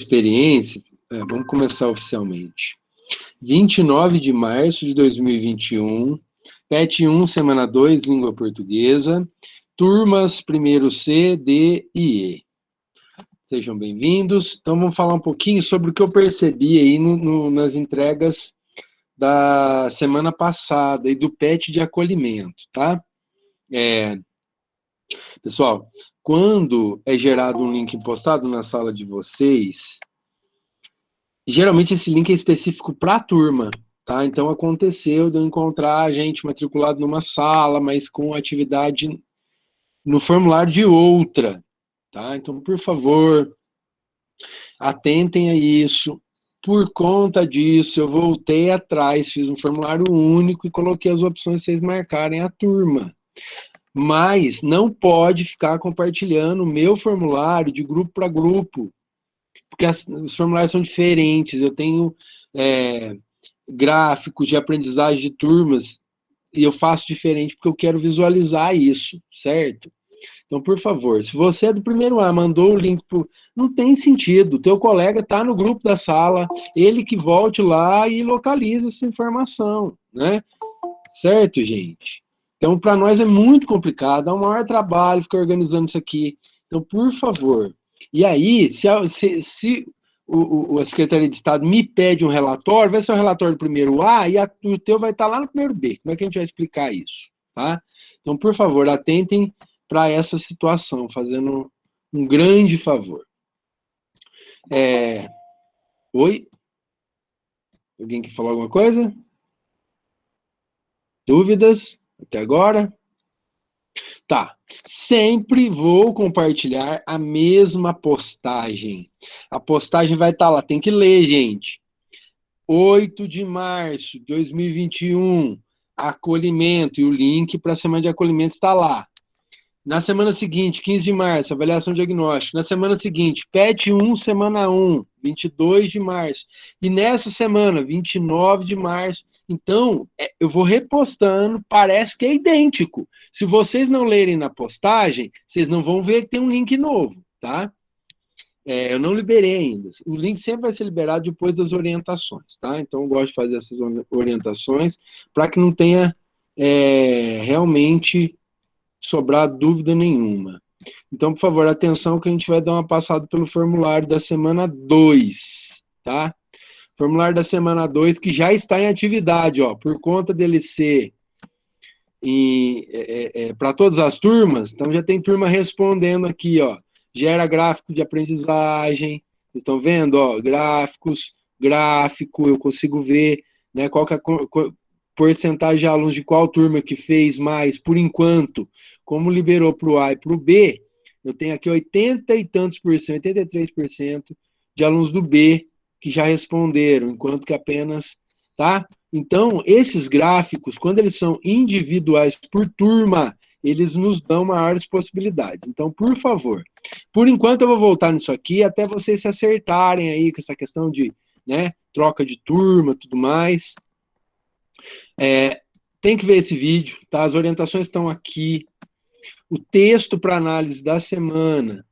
experiência, vamos começar oficialmente. 29 de março de 2021, PET 1, semana 2, língua portuguesa, turmas primeiro C, D e E. Sejam bem-vindos. Então, vamos falar um pouquinho sobre o que eu percebi aí nas entregas da semana passada e do PET de acolhimento, tá? Pessoal, quando é gerado um link postado na sala de vocês, geralmente esse link é específico para a turma, tá? Então, aconteceu de eu encontrar a gente matriculado numa sala, mas com atividade no formulário de outra, tá? Então, por favor, atentem a isso. Por conta disso, eu voltei atrás, fiz um formulário único e coloquei as opções para vocês marcarem a turma. Mas não pode ficar compartilhando o meu formulário de grupo para grupo, porque os formulários são diferentes. Eu tenho gráficos de aprendizagem de turmas e eu faço diferente porque eu quero visualizar isso, certo? Então, por favor, se você é do primeiro A, mandou o link pro... Não tem sentido. O teu colega está no grupo da sala, ele que volte lá e localiza essa informação, né? Certo, gente? Então, para nós é muito complicado, dá um maior trabalho ficar organizando isso aqui. Então, por favor. E aí, se a Secretaria de Estado me pede um relatório, vai ser o relatório do primeiro A e o teu vai estar lá no primeiro B. Como é que a gente vai explicar isso? Tá? Então, por favor, atentem para essa situação, fazendo um grande favor. Oi? Alguém quer falar alguma coisa? Dúvidas até agora? Tá. Sempre vou compartilhar a mesma postagem. A postagem vai estar lá. Tem que ler, gente. 8 de março de 2021. Acolhimento. E o link para a semana de acolhimento está lá. Na semana seguinte, 15 de março, avaliação diagnóstica. Na semana seguinte, PET 1, semana 1, 22 de março. E nessa semana, 29 de março. Então, eu vou repostando, parece que é idêntico. Se vocês não lerem na postagem, vocês não vão ver que tem um link novo, tá? Eu não liberei ainda. O link sempre vai ser liberado depois das orientações, tá? Então, eu gosto de fazer essas orientações para que não tenha realmente sobrar dúvida nenhuma. Então, por favor, atenção que a gente vai dar uma passada pelo formulário da semana 2, tá? Formulário da semana 2 que já está em atividade, ó, por conta dele ser para todas as turmas, então já tem turma respondendo aqui, ó, gera gráfico de aprendizagem, vocês estão vendo, ó, gráfico, eu consigo ver, né, qual que é a porcentagem de alunos de qual turma que fez mais, por enquanto, como liberou para o A e para o B, eu tenho aqui 80 e tantos por cento, 83% de alunos do B que já responderam, enquanto que apenas, tá? Então, esses gráficos, quando eles são individuais por turma, eles nos dão maiores possibilidades. Então, por favor, por enquanto eu vou voltar nisso aqui, até vocês se acertarem aí com essa questão de, né, troca de turma, tudo mais. Tem que ver esse vídeo, tá? As orientações estão aqui. O texto para análise da semana,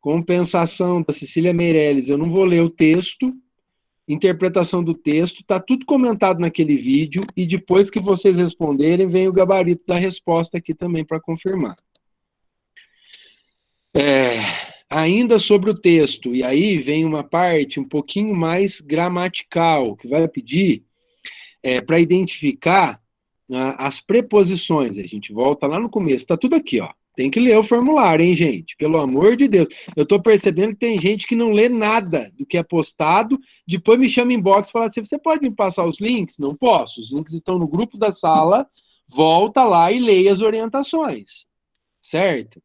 compensação da Cecília Meirelles, eu não vou ler o texto, interpretação do texto, está tudo comentado naquele vídeo, e depois que vocês responderem, vem o gabarito da resposta aqui também para confirmar. Ainda sobre o texto, e aí vem uma parte um pouquinho mais gramatical, que vai pedir para identificar as preposições. A gente volta lá no começo, está tudo aqui, ó. Tem que ler o formulário, hein, gente? Pelo amor de Deus. Eu estou percebendo que tem gente que não lê nada do que é postado, depois me chama em inbox e fala assim, você pode me passar os links? Não posso. Os links estão no grupo da sala, volta lá e leia as orientações. Certo?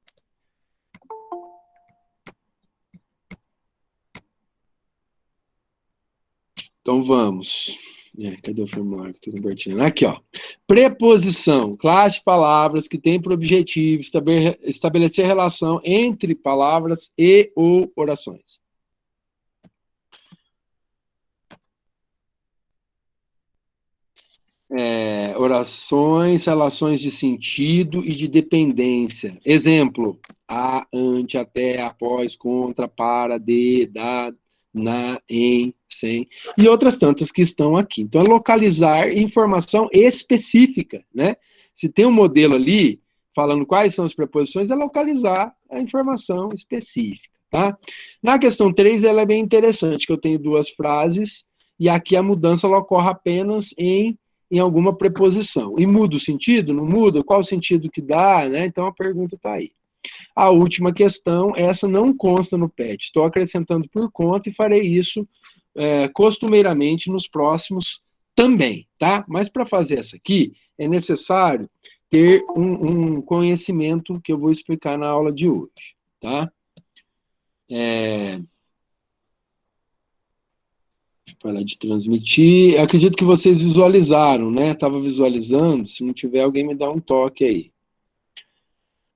Então, vamos. Cadê o formulário que estou compartilhando? Aqui, ó. Preposição. Classe de palavras que tem por objetivo estabelecer relação entre palavras e ou orações. Orações, relações de sentido e de dependência. Exemplo. A, ante, até, após, contra, para, de, da, na, em, sem, e outras tantas que estão aqui. Então, é localizar informação específica, né? Se tem um modelo ali falando quais são as preposições, é localizar a informação específica, tá? Na questão 3, ela é bem interessante, que eu tenho duas frases, e aqui a mudança ela ocorre apenas em alguma preposição. E muda o sentido? Não muda? Qual o sentido que dá? Né? Então, a pergunta está aí. A última questão, essa não consta no PET. Estou acrescentando por conta e farei isso costumeiramente nos próximos também, tá? Mas para fazer essa aqui, é necessário ter um conhecimento que eu vou explicar na aula de hoje, tá? Parar de transmitir. Acredito que vocês visualizaram, né? Estava visualizando. Se não tiver, alguém me dá um toque aí.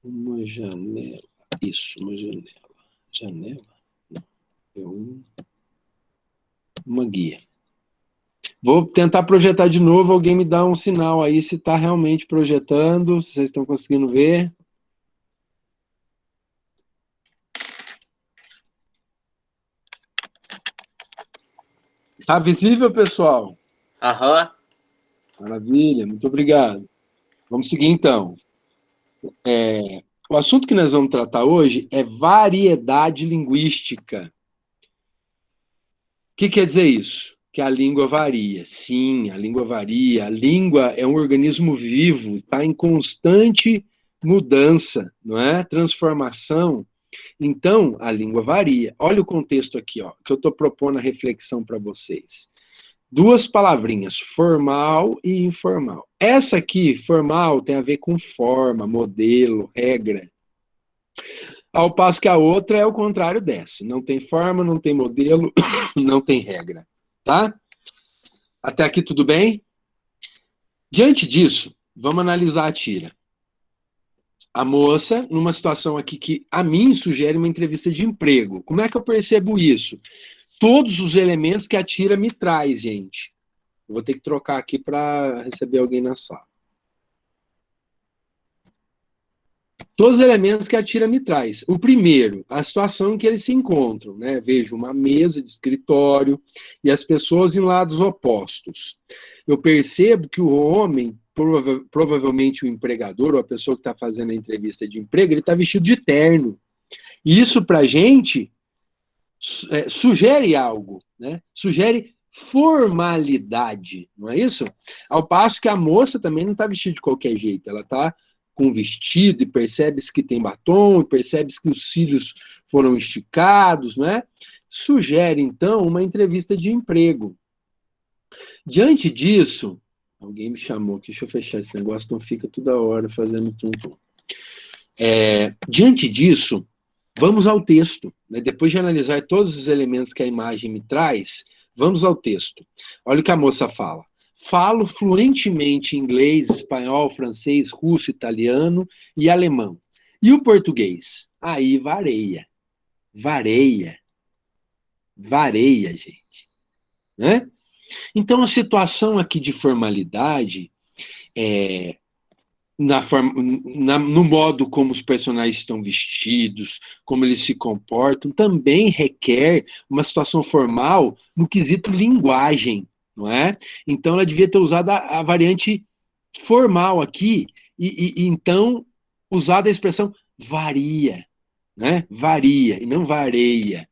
Uma janela. Isso, uma janela. Janela? Não. É uma guia. Vou tentar projetar de novo. Alguém me dá um sinal aí se está realmente projetando. Se vocês estão conseguindo ver. Tá visível, pessoal? Aham. Maravilha, muito obrigado. Vamos seguir então. O assunto que nós vamos tratar hoje é variedade linguística. O que quer dizer isso? Que a língua varia. Sim, a língua varia. A língua é um organismo vivo, está em constante mudança, não é? Transformação. Então, a língua varia. Olha o contexto aqui, ó, que eu estou propondo a reflexão para vocês. Duas palavrinhas, formal e informal. Essa aqui, formal, tem a ver com forma, modelo, regra. Ao passo que a outra é o contrário dessa. Não tem forma, não tem modelo, não tem regra. Tá? Até aqui tudo bem? Diante disso, vamos analisar a tira. A moça, numa situação aqui que a mim sugere uma entrevista de emprego. Como é que eu percebo isso? Todos os elementos que a tira me traz, gente. Eu vou ter que trocar aqui para receber alguém na sala. Todos os elementos que a tira me traz. O primeiro, a situação em que eles se encontram, né? Vejo uma mesa de escritório e as pessoas em lados opostos. Eu percebo que o homem, provavelmente o empregador, ou a pessoa que está fazendo a entrevista de emprego, ele está vestido de terno. E isso, para a gente, sugere algo, né? Sugere formalidade, não é isso? Ao passo que a moça também não está vestida de qualquer jeito, ela está com vestido e percebe-se que tem batom, percebe-se que os cílios foram esticados, né? Sugere, então, uma entrevista de emprego. Diante disso, alguém me chamou aqui, deixa eu fechar esse negócio, não fica toda hora fazendo tum-tum. Diante disso, vamos ao texto. Né? Depois de analisar todos os elementos que a imagem me traz, vamos ao texto. Olha o que a moça fala. Falo fluentemente inglês, espanhol, francês, russo, italiano e alemão. E o português? Aí vareia. Vareia. Vareia, gente. Né? Então, a situação aqui de formalidade no modo como os personagens estão vestidos, como eles se comportam, também requer uma situação formal no quesito linguagem, não é? Então ela devia ter usado a variante formal aqui, e então usado a expressão varia, né? Varia, e não vareia.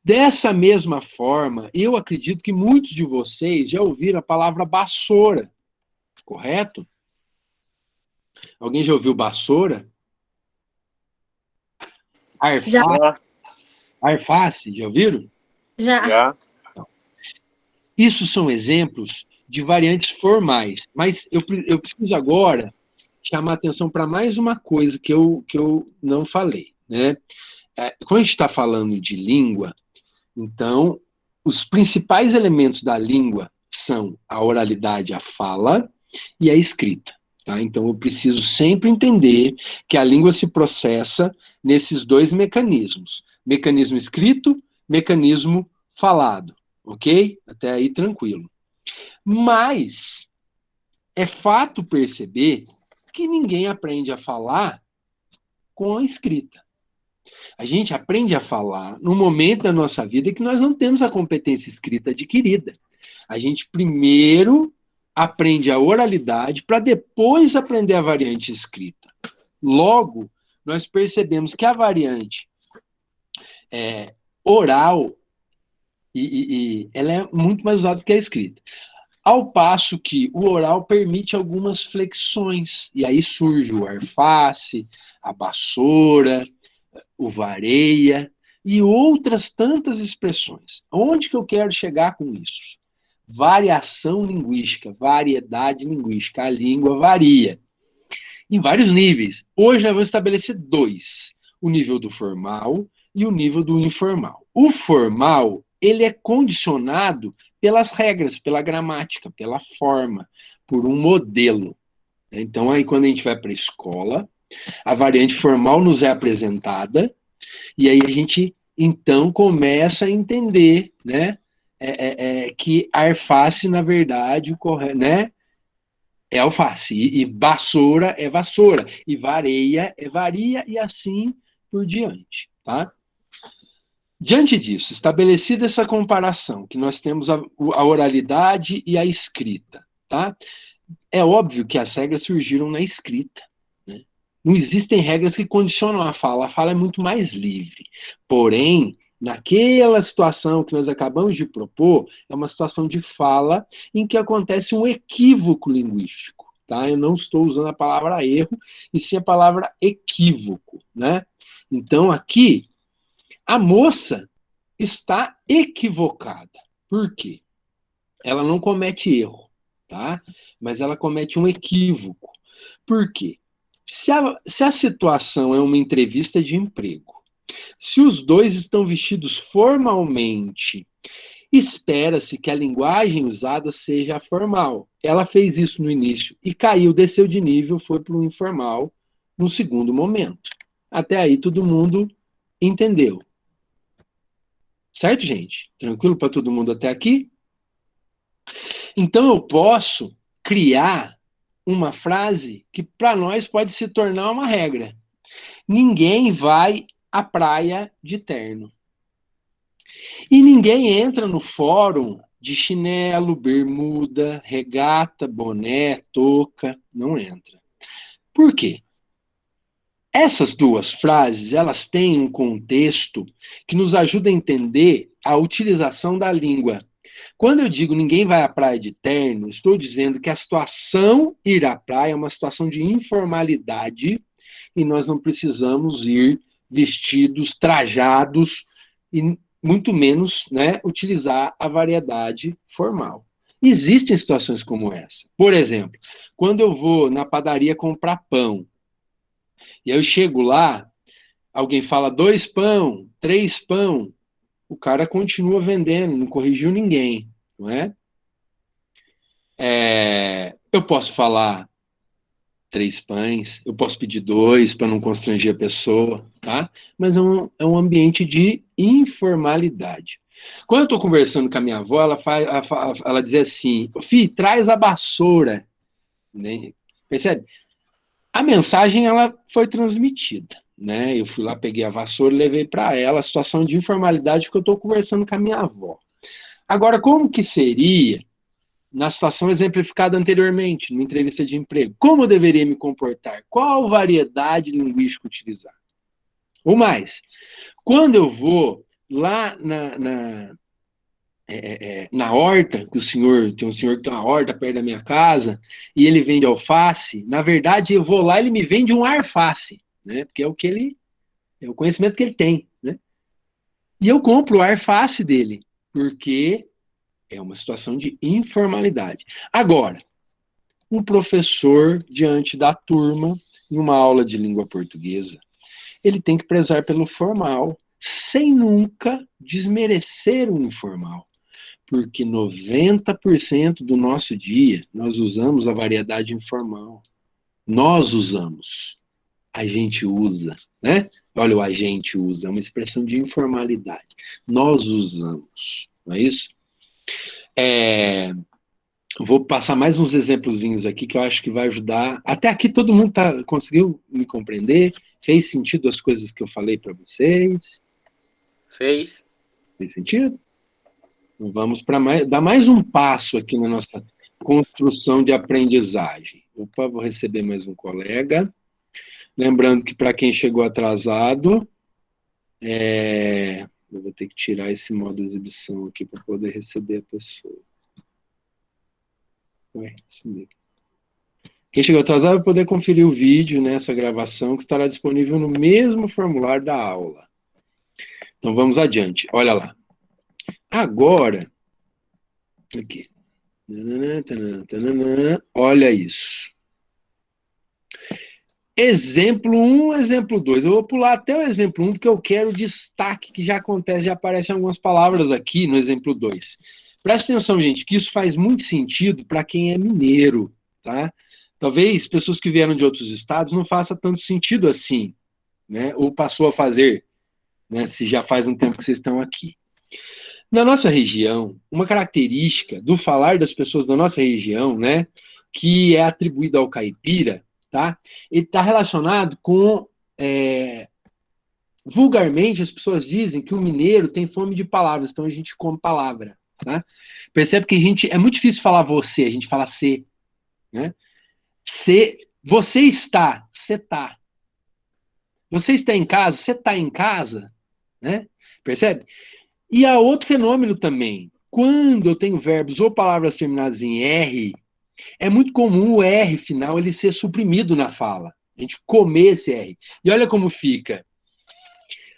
Dessa mesma forma, eu acredito que muitos de vocês já ouviram a palavra vassoura, correto? Alguém já ouviu vassoura? Já. Arface, já ouviram? Já. Isso são exemplos de variantes formais, mas eu preciso agora chamar a atenção para mais uma coisa que eu não falei. Né? Quando a gente está falando de língua, então, os principais elementos da língua são a oralidade, a fala e a escrita. Tá? Então, eu preciso sempre entender que a língua se processa nesses dois mecanismos: mecanismo escrito, mecanismo falado. Ok? Até aí, tranquilo. Mas é fato perceber que ninguém aprende a falar com a escrita. A gente aprende a falar num momento da nossa vida que nós não temos a competência escrita adquirida. A gente primeiro aprende a oralidade para depois aprender a variante escrita. Logo, nós percebemos que a variante oral ela é muito mais usada que a escrita. Ao passo que o oral permite algumas flexões, e aí surge o arface, a vassoura, o vareia e outras tantas expressões. Onde que eu quero chegar com isso? Variação linguística, variedade linguística. A língua varia em vários níveis. Hoje nós vamos estabelecer dois: o nível do formal e o nível do informal. O formal, ele é condicionado pelas regras, pela gramática, pela forma, por um modelo. Então, aí quando a gente vai para a escola, a variante formal nos é apresentada, e aí a gente, então, começa a entender, né, que arface, na verdade, né, é alface, e vassoura é vassoura, e vareia é varia, e assim por diante, tá? Diante disso, estabelecida essa comparação, que nós temos a oralidade e a escrita, tá? É óbvio que as regras surgiram na escrita, né? Não existem regras que condicionam a fala é muito mais livre. Porém, naquela situação que nós acabamos de propor, é uma situação de fala em que acontece um equívoco linguístico, tá? Eu não estou usando a palavra erro, e sim a palavra equívoco, né? Então, aqui, a moça está equivocada. Por quê? Ela não comete erro, tá? Mas ela comete um equívoco. Por quê? Se a situação é uma entrevista de emprego, se os dois estão vestidos formalmente, espera-se que a linguagem usada seja formal. Ela fez isso no início e caiu, desceu de nível, foi para o informal no segundo momento. Até aí todo mundo entendeu. Certo, gente? Tranquilo para todo mundo até aqui? Então eu posso criar uma frase que para nós pode se tornar uma regra. Ninguém vai à praia de terno. E ninguém entra no fórum de chinelo, bermuda, regata, boné, touca. Não entra. Por quê? Essas duas frases, elas têm um contexto que nos ajuda a entender a utilização da língua. Quando eu digo ninguém vai à praia de terno, estou dizendo que a situação ir à praia é uma situação de informalidade e nós não precisamos ir vestidos, trajados e muito menos, né, utilizar a variedade formal. Existem situações como essa. Por exemplo, quando eu vou na padaria comprar pão, e eu chego lá, alguém fala 2 pão, 3 pão, o cara continua vendendo, não corrigiu ninguém, não é? Eu posso falar 3 pães, eu posso pedir 2 para não constranger a pessoa, tá? Mas é um ambiente de informalidade. Quando eu estou conversando com a minha avó, ela diz assim: Fih, traz a vassoura. Né? Percebe? A mensagem ela foi transmitida. Né? Eu fui lá, peguei a vassoura e levei para ela a situação de informalidade porque eu estou conversando com a minha avó. Agora, como que seria na situação exemplificada anteriormente, numa entrevista de emprego? Como eu deveria me comportar? Qual variedade linguística utilizar? Ou mais, quando eu vou lá na horta, que tem um senhor que tem uma horta perto da minha casa, e ele vende alface, na verdade eu vou lá e ele me vende um arface, né? Porque é o conhecimento que ele tem, né? E eu compro o arface dele, porque é uma situação de informalidade. Agora, um professor diante da turma, em uma aula de língua portuguesa, ele tem que prezar pelo formal, sem nunca desmerecer o informal. Porque 90% do nosso dia nós usamos a variedade informal. Nós usamos. A gente usa, né? Olha, o a gente usa, é uma expressão de informalidade. Nós usamos, não é isso? Vou passar mais uns exemplozinhos aqui que eu acho que vai ajudar. Até aqui todo mundo conseguiu me compreender? Fez sentido as coisas que eu falei para vocês? Fez. Fez sentido? Então vamos para dar mais um passo aqui na nossa construção de aprendizagem. Opa, vou receber mais um colega. Lembrando que para quem chegou atrasado, eu vou ter que tirar esse modo exibição aqui para poder receber a pessoa. Ué, sumiu. Quem chegou atrasado vai poder conferir o vídeo nessa gravação que estará disponível no mesmo formulário da aula. Então vamos adiante. Olha lá. Agora, aqui. Olha isso. Exemplo 1, exemplo 2. Eu vou pular até o exemplo 1, porque eu quero o destaque que já acontece, já aparecem algumas palavras aqui no exemplo 2. Presta atenção, gente, que isso faz muito sentido para quem é mineiro, tá? Talvez pessoas que vieram de outros estados não faça tanto sentido assim, né? Ou passou a fazer, né? Se já faz um tempo que vocês estão aqui. Na nossa região, uma característica do falar das pessoas da nossa região, né? Que é atribuída ao caipira, tá? Ele está relacionado com. Vulgarmente, as pessoas dizem que o mineiro tem fome de palavras, então a gente come palavra, tá? Percebe que a gente. É muito difícil falar você, a gente fala ser, né? Você está, você tá. Você está em casa, você está em casa, né? Percebe? E há outro fenômeno também. Quando eu tenho verbos ou palavras terminadas em R, é muito comum o R final ele ser suprimido na fala. A gente comer esse R. E olha como fica.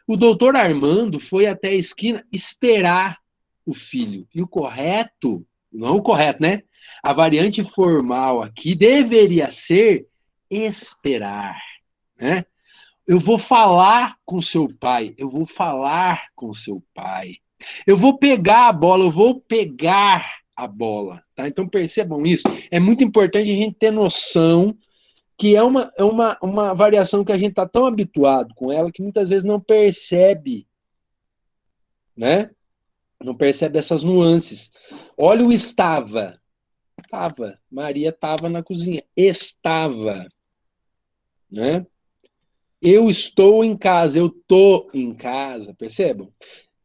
O doutor Armando foi até a esquina esperar o filho. E o correto, não o correto, né? A variante formal aqui deveria ser esperar, né? Eu vou falar com seu pai, eu vou falar com seu pai. Eu vou pegar a bola, eu vou pegar a bola, tá? Então percebam isso. É muito importante a gente ter noção que é uma variação que a gente está tão habituado com ela que muitas vezes não percebe, né? Não percebe essas nuances. Olha o estava. Estava. Maria estava na cozinha. Estava, né? Eu estou em casa, eu tô em casa, percebam?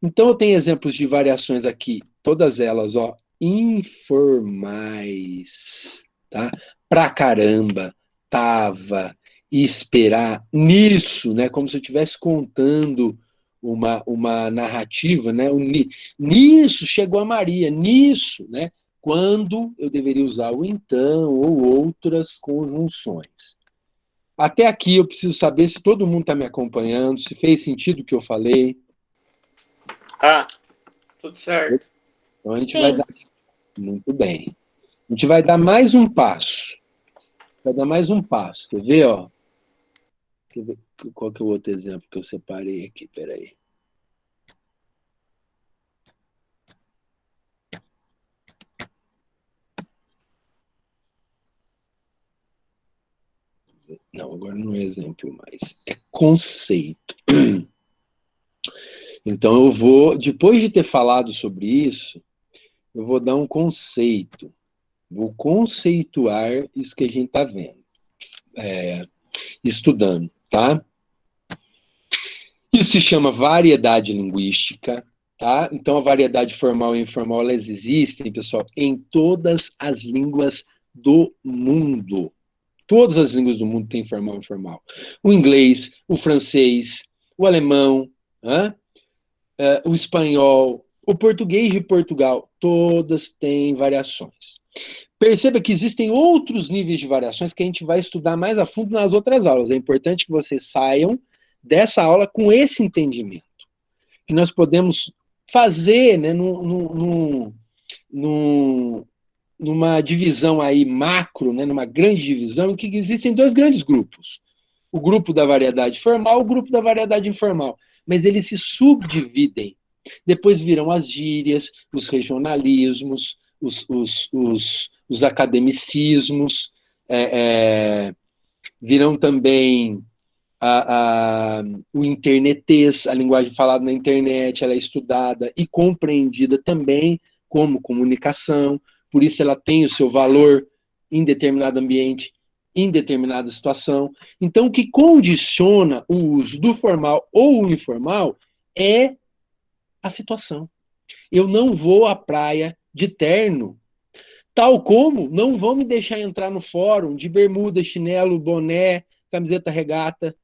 Então eu tenho exemplos de variações aqui, todas elas, ó, informais, tá? Pra caramba, tava, esperar, nisso, né? Como se eu estivesse contando uma narrativa, né? Nisso chegou a Maria, nisso, né? Quando eu deveria usar o então ou outras conjunções. Até aqui eu preciso saber se todo mundo está me acompanhando, se fez sentido o que eu falei. Tá, tudo certo. Então a gente vai dar. Muito bem. A gente vai dar mais um passo. Vai dar mais um passo. Quer ver, ó? Quer ver qual que é o outro exemplo que eu separei aqui? Peraí. Não, agora não é exemplo mais. É conceito. Então eu vou, depois de ter falado sobre isso, eu vou dar um conceito. Vou conceituar isso que a gente está vendo. Estudando, tá? Isso se chama variedade linguística, tá? Então, a variedade formal e informal, elas existem, pessoal, em todas as línguas do mundo. Todas as línguas do mundo têm formal e informal. O inglês, o francês, o alemão, o espanhol, o português de Portugal, todas têm variações. Perceba que existem outros níveis de variações que a gente vai estudar mais a fundo nas outras aulas. É importante que vocês saiam dessa aula com esse entendimento. Que nós podemos fazer, né, numa divisão aí macro, né, numa grande divisão, em que existem dois grandes grupos. O grupo da variedade formal, o grupo da variedade informal. Mas eles se subdividem. Depois viram as gírias, os regionalismos, os academicismos, virão também o internetês, a linguagem falada na internet, ela é estudada e compreendida também como comunicação, por isso ela tem o seu valor em determinado ambiente, em determinada situação. Então, o que condiciona o uso do formal ou o informal é a situação. Eu não vou à praia de terno, tal como não vão me deixar entrar no fórum de bermuda, chinelo, boné, camiseta regata,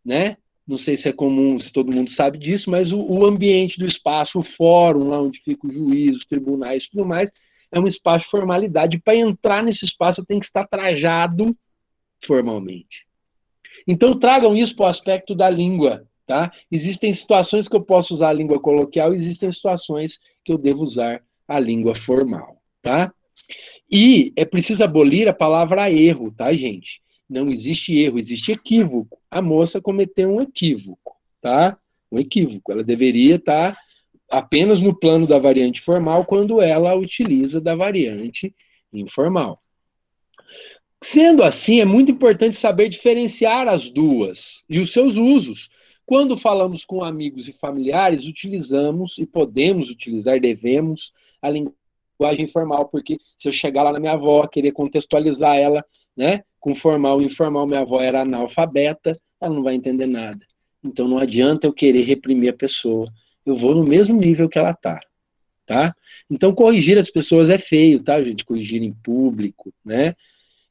né? Não sei se é comum, se todo mundo sabe disso, mas o ambiente do espaço, o fórum, lá onde fica o juiz, os tribunais e tudo mais, é um espaço de formalidade. Para entrar nesse espaço, eu tenho que estar trajado formalmente. Então, tragam isso para o aspecto da língua, tá? Existem situações que eu posso usar a língua coloquial, existem situações que eu devo usar a língua formal, tá? E é preciso abolir a palavra erro, tá, gente? Não existe erro, existe equívoco. A moça cometeu um equívoco, tá? Um equívoco. Ela deveria estar apenas no plano da variante formal quando ela utiliza da variante informal. Sendo assim, é muito importante saber diferenciar as duas e os seus usos. Quando falamos com amigos e familiares, utilizamos e podemos utilizar, devemos, a linguagem formal, porque se eu chegar lá na minha avó, querer contextualizar ela, né, com formal e informal, minha avó era analfabeta, ela não vai entender nada. Então não adianta eu querer reprimir a pessoa. Eu vou no mesmo nível que ela está, tá? Então corrigir as pessoas é feio, tá, gente? Corrigir em público, né?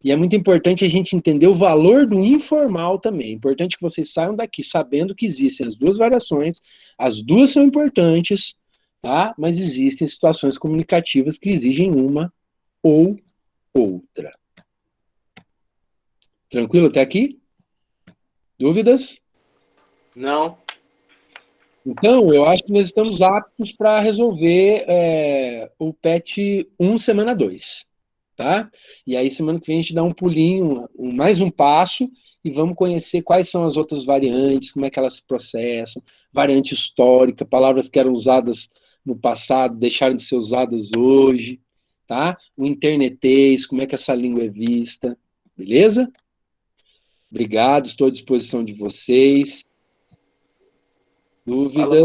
E é muito importante a gente entender o valor do informal também. É importante que vocês saiam daqui sabendo que existem as duas variações, as duas são importantes, tá? Mas existem situações comunicativas que exigem uma ou outra. Tranquilo até aqui? Dúvidas? Não. Então, eu acho que nós estamos aptos para resolver o PET 1, semana 2. Tá? E aí, semana que vem, a gente dá um pulinho, mais um passo, e vamos conhecer quais são as outras variantes, como é que elas se processam, variante histórica, palavras que eram usadas no passado, deixaram de ser usadas hoje, tá? O internetês, como é que essa língua é vista, beleza? Obrigado, estou à disposição de vocês. Dúvidas?